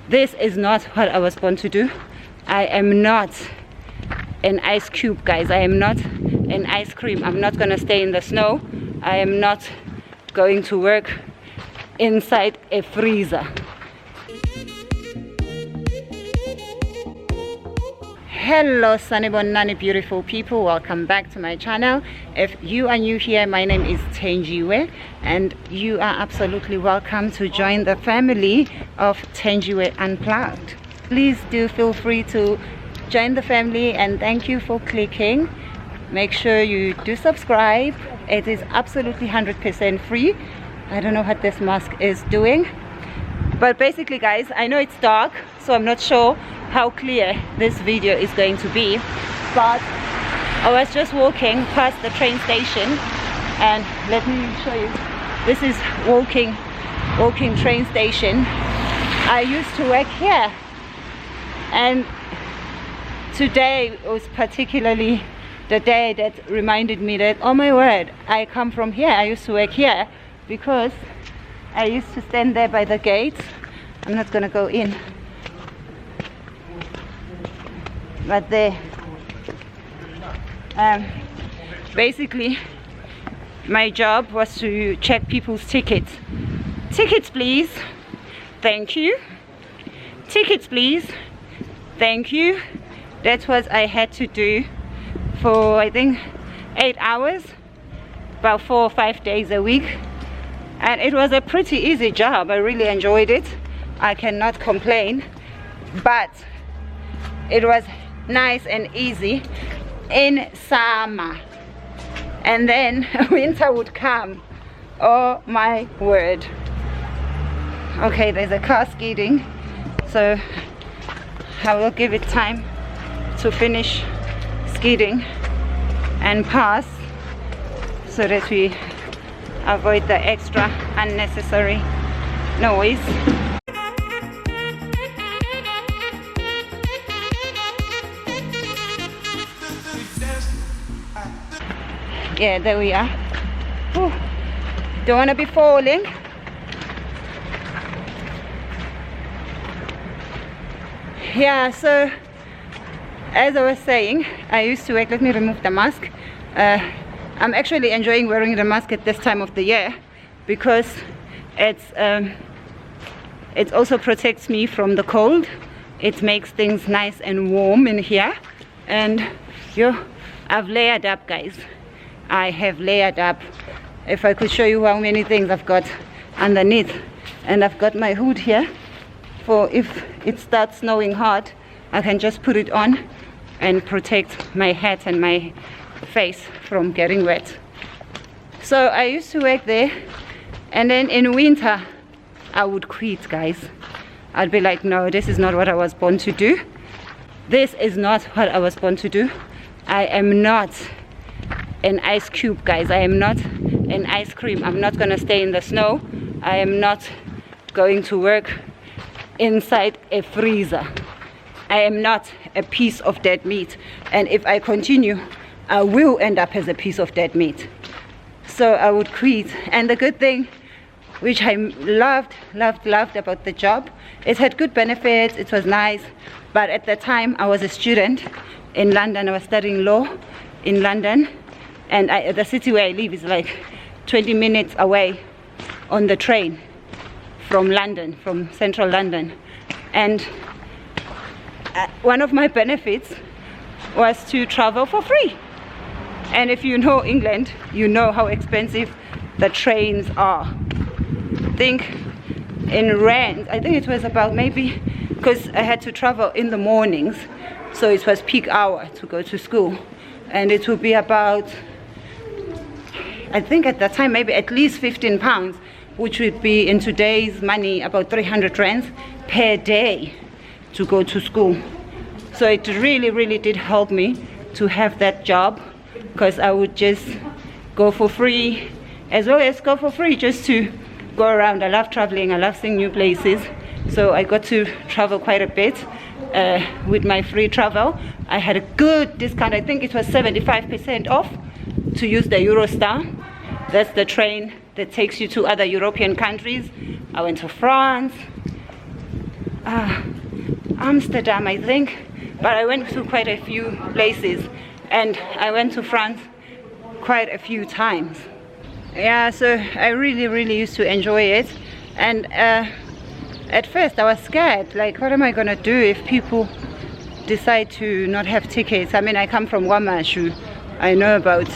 This is not what I was born to do. I am not an ice cube, guys. I am not an ice cream. I'm not gonna stay in the snow. I am not going to work inside a freezer. Hello Sanibonani beautiful people, welcome back to my channel. If you are new here, my name is 𝙏𝙝𝙖𝙣 and you are absolutely welcome to join the family of 𝙏𝙝𝙖𝙣 Unplugged. Please do feel free to join the family and thank you for clicking. Make sure you do subscribe. It is absolutely 100% free. I don't know what this mask is doing, but basically guys, I know it's dark, so I'm not sure how clear this video is going to be, but I was just walking past the train station and let me show you. This is walking train station. I used to work here and today was particularly the day that reminded me that, oh my word, I come from here. I used to work here because I used to stand there by the gate. I'm not gonna go in, but there basically my job was to check people's tickets. Tickets please, thank you. Tickets please, thank you. That's what I had to do for I think 8 hours, about 4 or 5 days a week, and it was a pretty easy job. I really enjoyed it. I cannot complain, but it was nice and easy in summer, and then winter would come. Oh my word. Okay, there's a car skidding, so I will give it time to finish skidding and pass so that we avoid the extra unnecessary noise. Yeah, there we are. Whew. Don't want to be falling. Yeah, so as I was saying, I used to work. Let me remove the mask. I'm actually enjoying wearing the mask at this time of the year because it also protects me from the cold. It makes things nice and warm in here, and I've layered up, guys. I have layered up. If I could show you how many things I've got underneath, and I've got my hood here for if it starts snowing hard, I can just put it on and protect my head and my face from getting wet. So I used to work there, and then in winter I would quit, guys. I'd be like, no, this is not what I was born to do. This is not what I was born to do. I am not an ice cube, guys. I am not an ice cream. I'm not gonna stay in the snow. I am not going to work inside a freezer. I am not a piece of dead meat, and if I continue, I will end up as a piece of dead meat. So I would quit. And the good thing, which I loved about the job, it had good benefits, it was nice, but at the time I was a student in London. I was studying law in London, and the city where I live is like 20 minutes away on the train from London, from central London. And one of my benefits was to travel for free. And if you know England, you know how expensive the trains are. Think in rent, I think it was about, maybe because I had to travel in the mornings, so it was peak hour to go to school, and it would be about, I think at that time, maybe at least £15, which would be in today's money about 300 rands per day to go to school. So it really did help me to have that job, because I would just go for free, as well as go for free just to go around. I love traveling, I love seeing new places, so I got to travel quite a bit with my free travel. I had a good discount. I think it was 75% off to use the Eurostar. That's the train that takes you to other European countries. I went to France, Amsterdam, I think, but I went to quite a few places, and I went to France quite a few times. Yeah, so I really used to enjoy it. And at first I was scared, like, what am I gonna do if people decide to not have tickets? I mean, I come from KwaMashu. I know about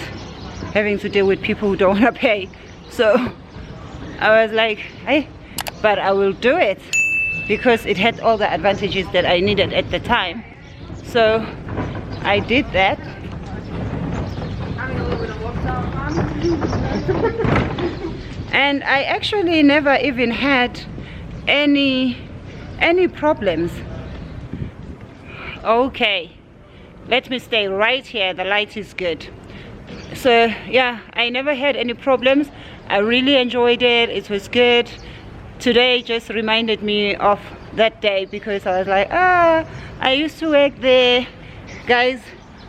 having to deal with people who don't want to pay. So I was like, hey, but I will do it, because it had all the advantages that I needed at the time. So I did that. And I actually never even had any problems. Okay, let me stay right here, the light is good. So yeah, I never had any problems. I really enjoyed it. It was good. Today just reminded me of that day, because I was like, I used to work there. Guys,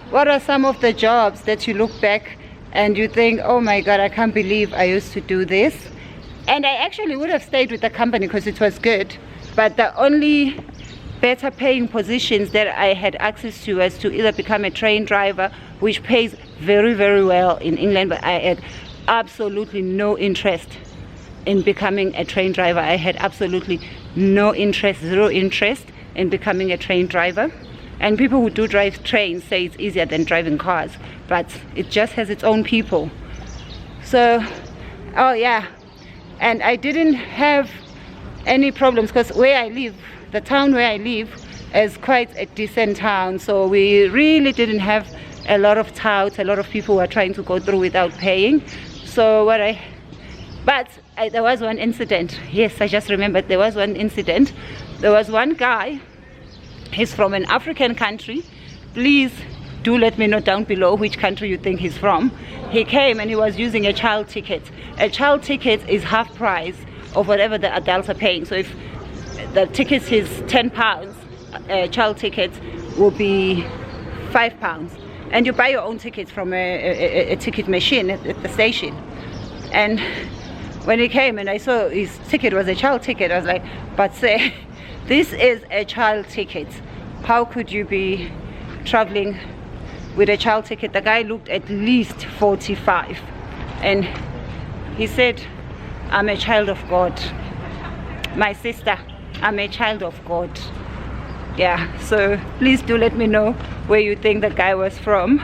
what are some of the jobs that you look back and you think, oh my god, I can't believe I used to do this? And I actually would have stayed with the company because it was good, but the only better paying positions that I had access to was to either become a train driver, which pays very well in England, but I had absolutely no interest in becoming a train driver. I had absolutely no interest, zero interest in becoming a train driver. And people who do drive trains say it's easier than driving cars, but it just has its own people. So, oh yeah, and I didn't have any problems, because where I live, the town where I live, is quite a decent town. So we really didn't have a lot of touts, a lot of people who are trying to go through without paying. So there was one incident. Yes, I just remembered, there was one incident. There was one guy, he's from an African country. Please do let me know down below which country you think he's from. He came and he was using a child ticket. A child ticket is half price of whatever the adults are paying. So if the ticket is £10, a child ticket will be £5. And you buy your own tickets from a ticket machine at the station. And when he came and I saw his ticket was a child ticket, I was like, but say, this is a child ticket. How could you be traveling with a child ticket? The guy looked at least 45, and he said, I'm a child of God. My sister, I'm a child of God. Yeah, so please do let me know where you think the guy was from.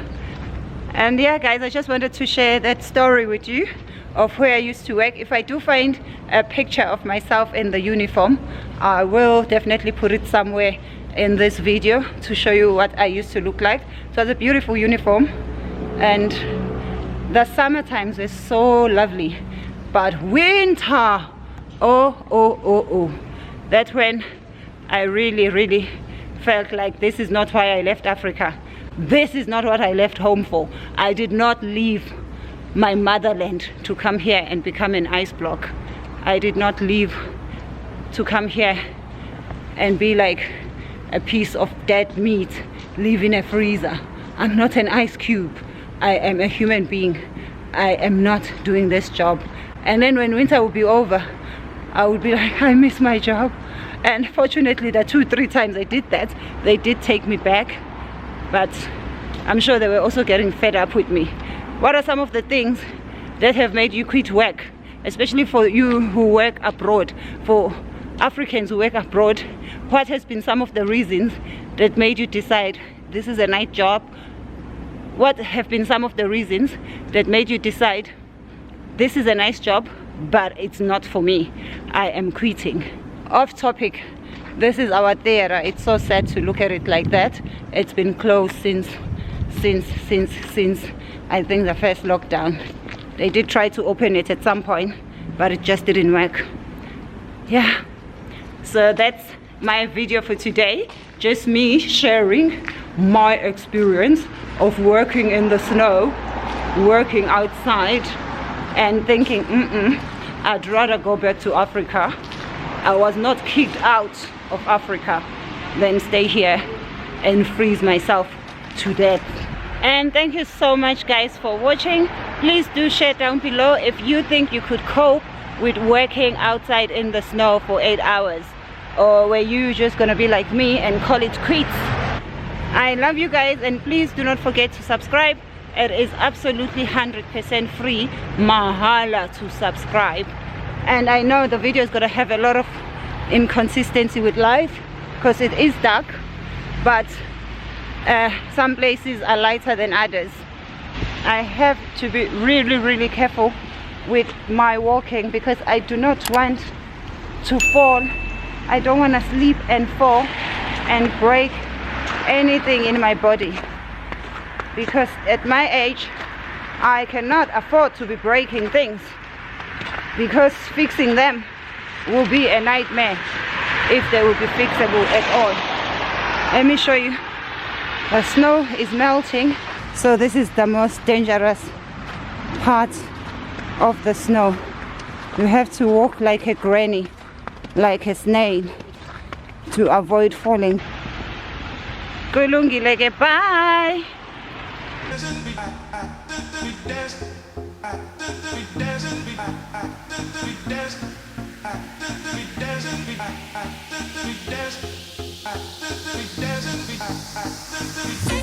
And yeah, guys, I just wanted to share that story with you of where I used to work. If I do find a picture of myself in the uniform, I will definitely put it somewhere in this video to show you what I used to look like. So it's a beautiful uniform, and the summer times were so lovely, but winter, oh, that's when I really felt like this is not why I left Africa. This is not what I left home for. I did not leave my motherland to come here and become an ice block. I did not leave to come here and be like a piece of dead meat, live in a freezer. I'm not an ice cube. I am a human being. I am not doing this job. And then when winter will be over, I would be like, I miss my job. And fortunately, the 2-3 times I did that, they did take me back, but I'm sure they were also getting fed up with me. What are some of the things that have made you quit work, especially for you who work abroad, for Africans who work abroad? What has been some of the reasons that made you decide this is a night job? What have been some of the reasons that made you decide this is a nice job, but it's not for me, I am quitting? Off topic, this is our theater. It's so sad to look at it like that. It's been closed since I think the first lockdown. They did try to open it at some point, but it just didn't work. Yeah, so that's my video for today. Just me sharing my experience of working in the snow, working outside, and thinking, I'd rather go back to Africa. I was not kicked out of Africa than stay here and freeze myself to death. And thank you so much, guys, for watching. Please do share down below if you think you could cope with working outside in the snow for 8 hours. or were you just gonna be like me and call it quits? I love you guys, and please do not forget to subscribe. It is absolutely 100% free, mahala, to subscribe. And I know the video is gonna have a lot of inconsistency with life because it is dark, but some places are lighter than others. I have to be really careful with my walking because I do not want to fall. I don't want to sleep and fall and break anything in my body, because at my age I cannot afford to be breaking things, because fixing them will be a nightmare if they will be fixable at all. Let me show you. The snow is melting, so this is the most dangerous part of the snow. You have to walk like a granny, like a snail, to avoid falling. Kulungile ke, bye. 𝙠𝙤𝙖